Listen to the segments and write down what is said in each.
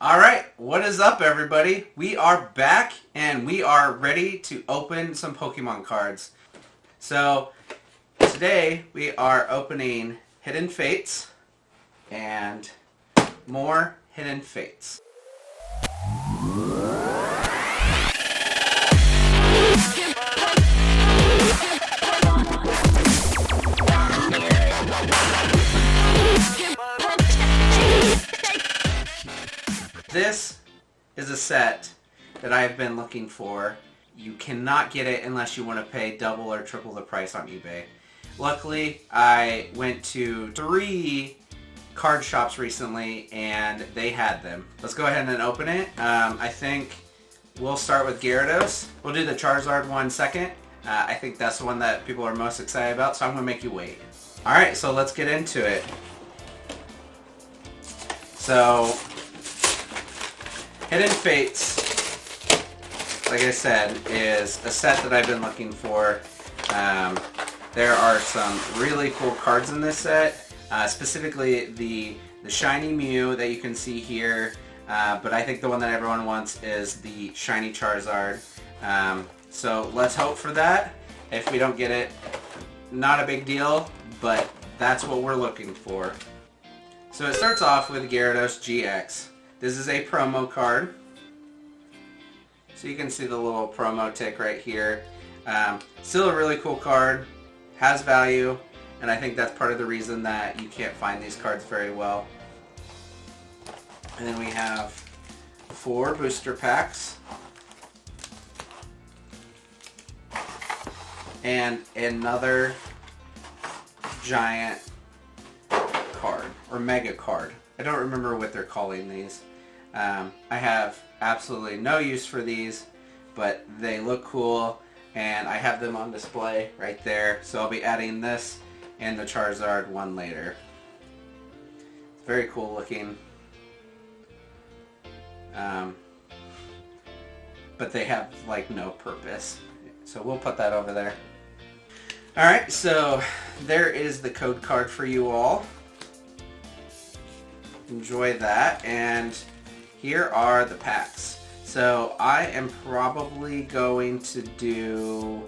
Alright, what is up everybody? We are back and we are ready to open some Pokemon cards. So, today we are opening Hidden Fates and more Hidden Fates. This is a set that I've been looking for. You cannot get it unless you want to pay double or triple the price on eBay. Luckily, I went to 3 card shops recently and they had them. Let's go ahead and open it. I think we'll start with Gyarados. We'll do the Charizard one second. I think that's the one that people are most excited about, so I'm going to make you wait. Alright, so let's get into it. So, Hidden Fates, like I said, is a set that I've been looking for. There are some really cool cards in this set, specifically the Shiny Mew that you can see here, but I think the one that everyone wants is the Shiny Charizard. So let's hope for that. If we don't get it, not a big deal, but that's what we're looking for. So it starts off with Gyarados GX. This is a promo card. So you can see the little promo tick right here. Still a really cool card. Has value. And I think that's part of the reason that you can't find these cards very well. And then we have 4 booster packs. And another giant card. Or mega card. I don't remember what they're calling these. I have absolutely no use for these, but they look cool, and I have them on display right there, so I'll be adding this and the Charizard one later. It's very cool looking. But they have like no purpose, so we'll put that over there. Alright, so there is the code card for you all. Enjoy that, and here are the packs. So I am probably going to do,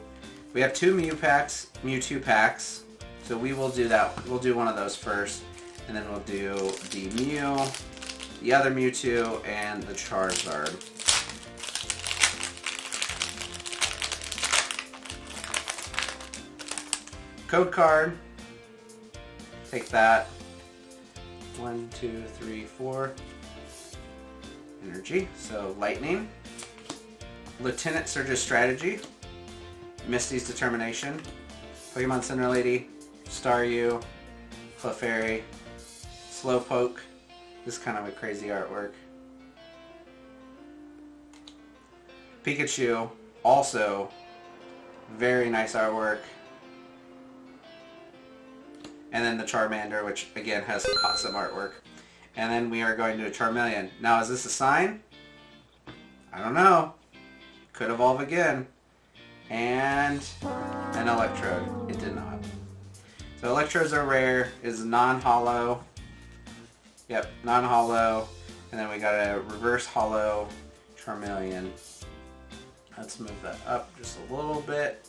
we have 2 Mewtwo packs, so we will do that. We'll do one of those first, and then we'll do the Mew, the other Mewtwo, and the Charizard. Code card, take that. 1, 2, 3, 4. Energy, so Lightning. Lieutenant Surge's Strategy. Misty's Determination. Pokemon Center Lady. Staryu. Clefairy. Slowpoke. This is kind of a crazy artwork. Pikachu. Also very nice artwork. And then the Charmander, which again has awesome artwork. And then we are going to a Charmeleon. Now, is this a sign? I don't know. Could evolve again. And an Electrode. It did not. So Electrodes are rare. Is non-hollow. Yep, non-hollow. And then we got a reverse hollow Charmeleon. Let's move that up just a little bit.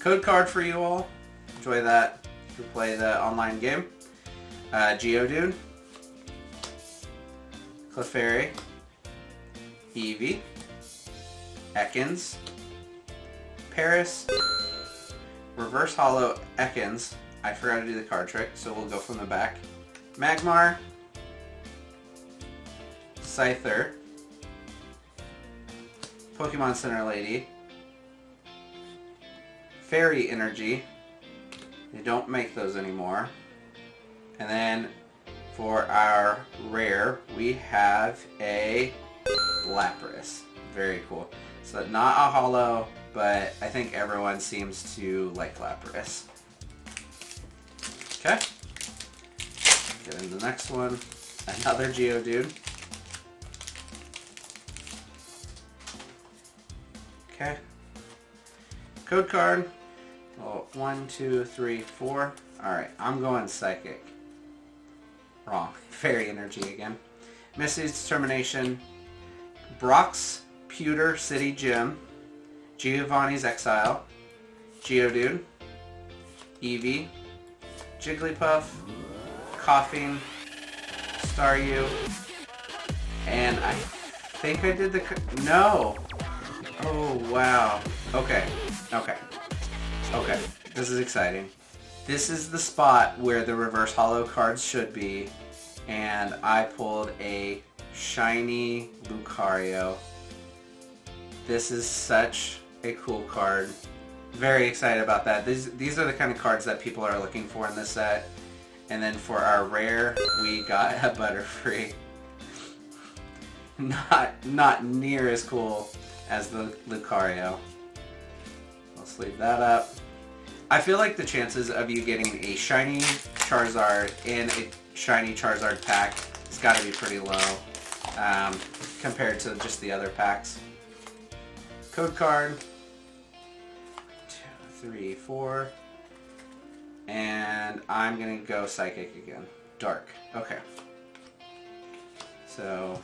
Code card for you all. Enjoy that to play the online game. Geodude. Clefairy. Eevee. Ekans. Paris. Reverse Hollow Ekans. I forgot to do the card trick, so we'll go from the back. Magmar. Scyther. Pokemon Center Lady. Fairy Energy. They don't make those anymore. And then for our rare, we have a Lapras. Very cool. So not a hollow, but I think everyone seems to like Lapras. Okay. Get into the next one. Another Geodude. Okay. Code card. Oh, 1, 2, 3, 4. Alright, I'm going Psychic. Wrong. Fairy Energy again. Misty's Determination. Brock's Pewter City Gym. Giovanni's Exile. Geodude. Eevee. Jigglypuff. Coughing. Staryu. And I think I did the... No! Oh, wow. Okay. Okay. Okay. This is exciting. This is the spot where the reverse holo cards should be. And I pulled a shiny Lucario. This is such a cool card. Very excited about that. These are the kind of cards that people are looking for in this set. And then for our rare, we got a Butterfree. Not near as cool as the Lucario. Let's leave that up. I feel like the chances of you getting a shiny Charizard in a shiny Charizard pack has got to be pretty low compared to just the other packs. Code card. 2, 3, 4. And I'm going to go Psychic again. Dark. Okay. So,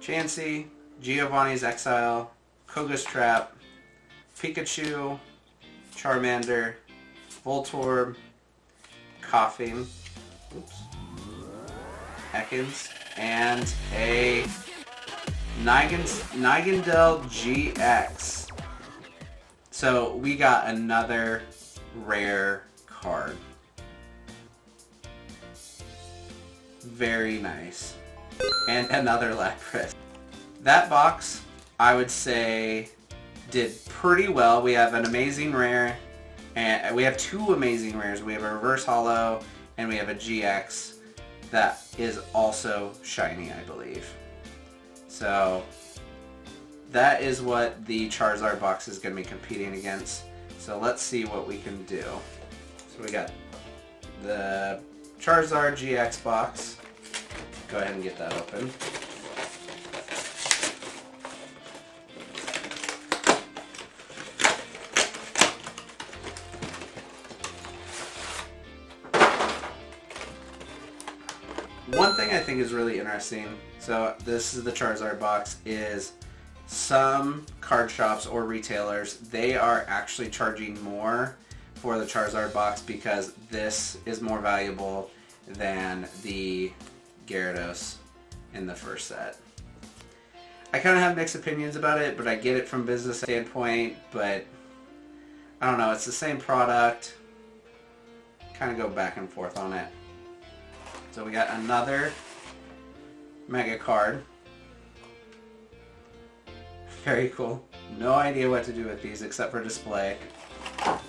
Chansey, Giovanni's Exile, Koga's Trap, Pikachu, Charmander, Voltorb, Coughing, oops, Ekans, and a Nightingale GX. So we got another rare card. Very nice. And another Lapras. That box, I would say, did pretty well. We have an amazing rare, and we have two amazing rares. We have a reverse holo, and we have a GX that is also shiny, I believe. So that is what the Charizard box is going to be competing against. So let's see what we can do. So we got the Charizard GX box. Go ahead and get that open. One thing I think is really interesting, so this is the Charizard box, is some card shops or retailers, they are actually charging more for the Charizard box because this is more valuable than the Gyarados in the first set. I kind of have mixed opinions about it, but I get it from business standpoint, but I don't know, it's the same product. Kind of go back and forth on it. So we got another Mega card. Very cool. No idea what to do with these except for display.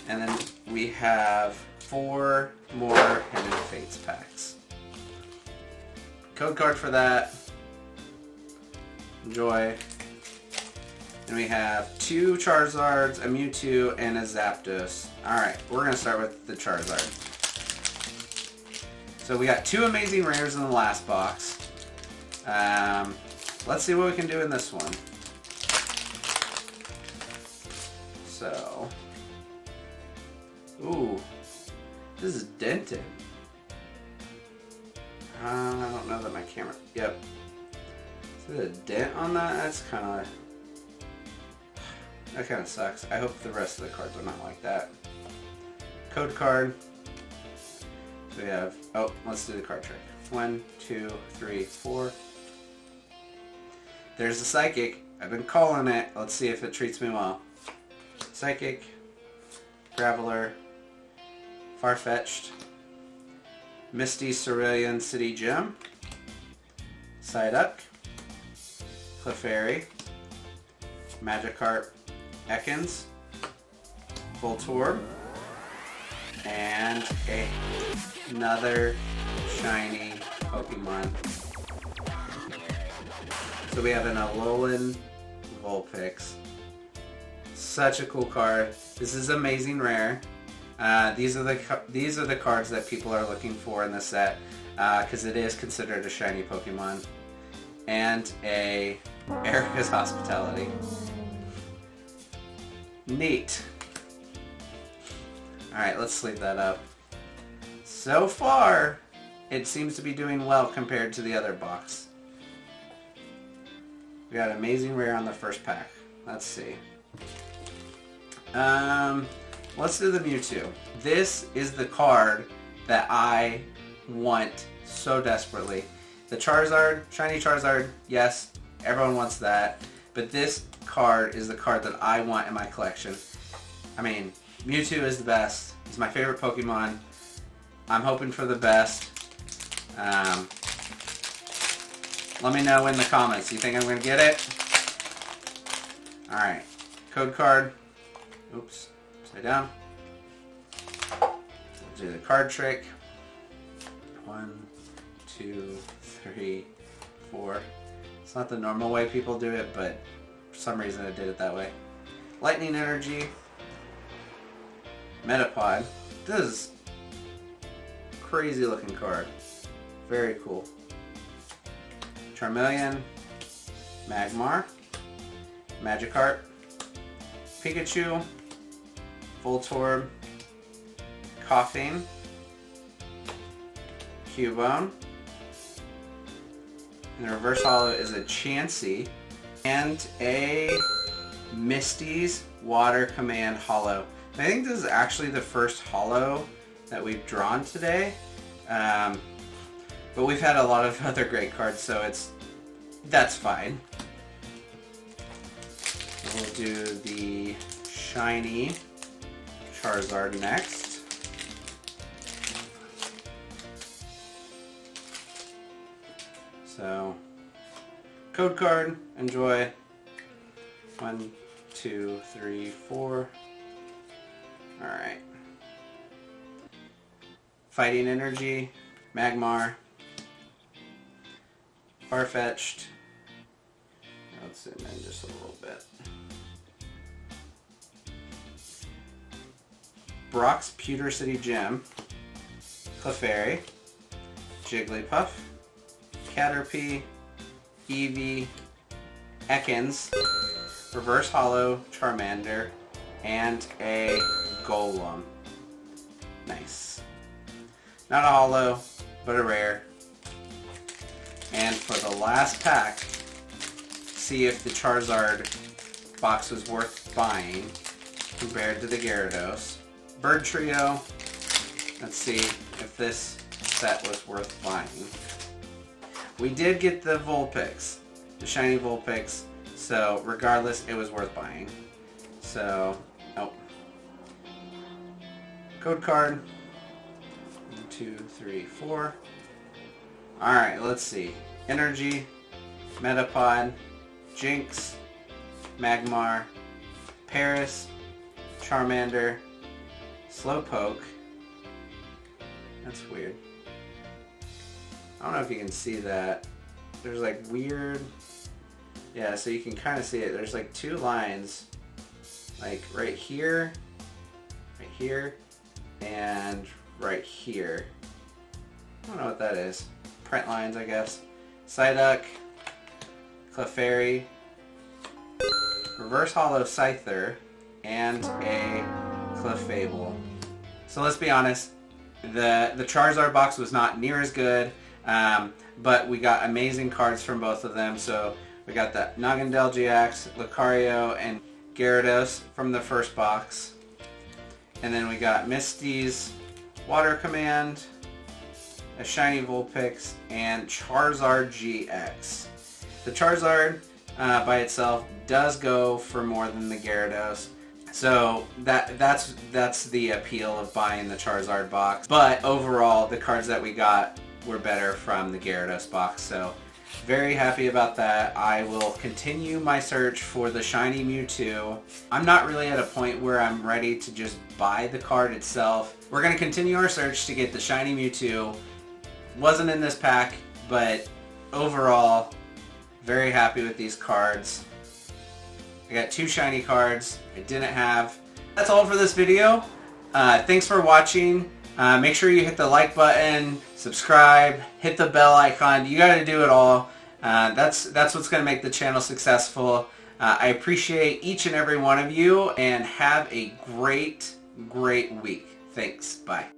And then we have 4 more Hidden Fates packs. Code card for that. Enjoy. And we have 2 Charizards, a Mewtwo, and a Zapdos. Alright, we're going to start with the Charizard. So we got 2 amazing rares in the last box. Let's see what we can do in this one. So, ooh, this is dented. I don't know that my camera, yep. Is there a dent on that? That kind of sucks. I hope the rest of the cards are not like that. Code card. So we have, oh, let's do the card trick. 1, 2, 3, 4. There's the Psychic. I've been calling it. Let's see if it treats me well. Psychic, Graveler, Farfetch'd, Misty Cerulean City Gym, Psyduck, Clefairy, Magikarp, Ekans, Voltorb, and another shiny Pokemon. So we have an Alolan Vulpix. Such a cool card. This is amazing rare. These are the cards that people are looking for in the set because it is considered a shiny Pokemon. And a Erica's Hospitality. Neat. Alright, let's sleeve that up. So far, it seems to be doing well compared to the other box. We got amazing rare on the first pack. Let's see. Let's do the Mewtwo. This is the card that I want so desperately. The Charizard, Shiny Charizard, yes, everyone wants that. But this card is the card that I want in my collection. I mean, Mewtwo is the best. It's my favorite Pokemon. I'm hoping for the best. Let me know in the comments. You think I'm going to get it? Alright. Code card. Oops. Upside down. We'll do the card trick. 1, 2, 3, 4. It's not the normal way people do it, but for some reason I did it that way. Lightning Energy. Metapod. This is a crazy looking card. Very cool. Charmeleon. Magmar. Magikarp. Pikachu. Voltorb. Coughing. Cubone. And the reverse holo is a Chansey. And a Misty's Water Command holo. I think this is actually the first holo that we've drawn today. But we've had a lot of other great cards, so that's fine. We'll do the shiny Charizard next. So, code card, enjoy. 1, 2, 3, 4. Alright. Fighting Energy, Magmar, Farfetch'd. Let's zoom in just a little bit. Brock's Pewter City Gym, Clefairy, Jigglypuff, Caterpie, Eevee, Ekans, Reverse Holo Charmander, and a Golem. Nice. Not a holo, but a rare. And for the last pack, see if the Charizard box was worth buying compared to the Gyarados. Bird Trio. Let's see if this set was worth buying. We did get the Vulpix, the shiny Vulpix, so regardless, it was worth buying. So, oh. Code card. 1, 2, 3, 4. Alright, let's see. Energy, Metapod, Jinx, Magmar, Paris, Charmander, Slowpoke. That's weird. I don't know if you can see that. There's like weird... Yeah, so you can kind of see it. There's like 2 lines. Like right here, and right here. I don't know what that is. Print lines, I guess. Psyduck, Clefairy, Reverse Holo Scyther, and a Clefable. So let's be honest, the Charizard box was not near as good, but we got amazing cards from both of them. So we got the Naganadel GX, Lucario, and Gyarados from the first box. And then we got Misty's Water Command, a shiny Vulpix, and Charizard GX. The Charizard by itself does go for more than the Gyarados. So that's the appeal of buying the Charizard box. But overall, the cards that we got were better from the Gyarados box. So very happy about that. I will continue my search for the shiny Mewtwo. I'm not really at a point where I'm ready to just buy the card itself. We're going to continue our search to get the shiny Mewtwo. Wasn't in this pack, but overall, very happy with these cards. I got 2 shiny cards I didn't have. That's all for this video. Thanks for watching. Make sure you hit the like button, subscribe, hit the bell icon. You got to do it all. That's what's going to make the channel successful. I appreciate each and every one of you, and have a great week. Thanks. Bye.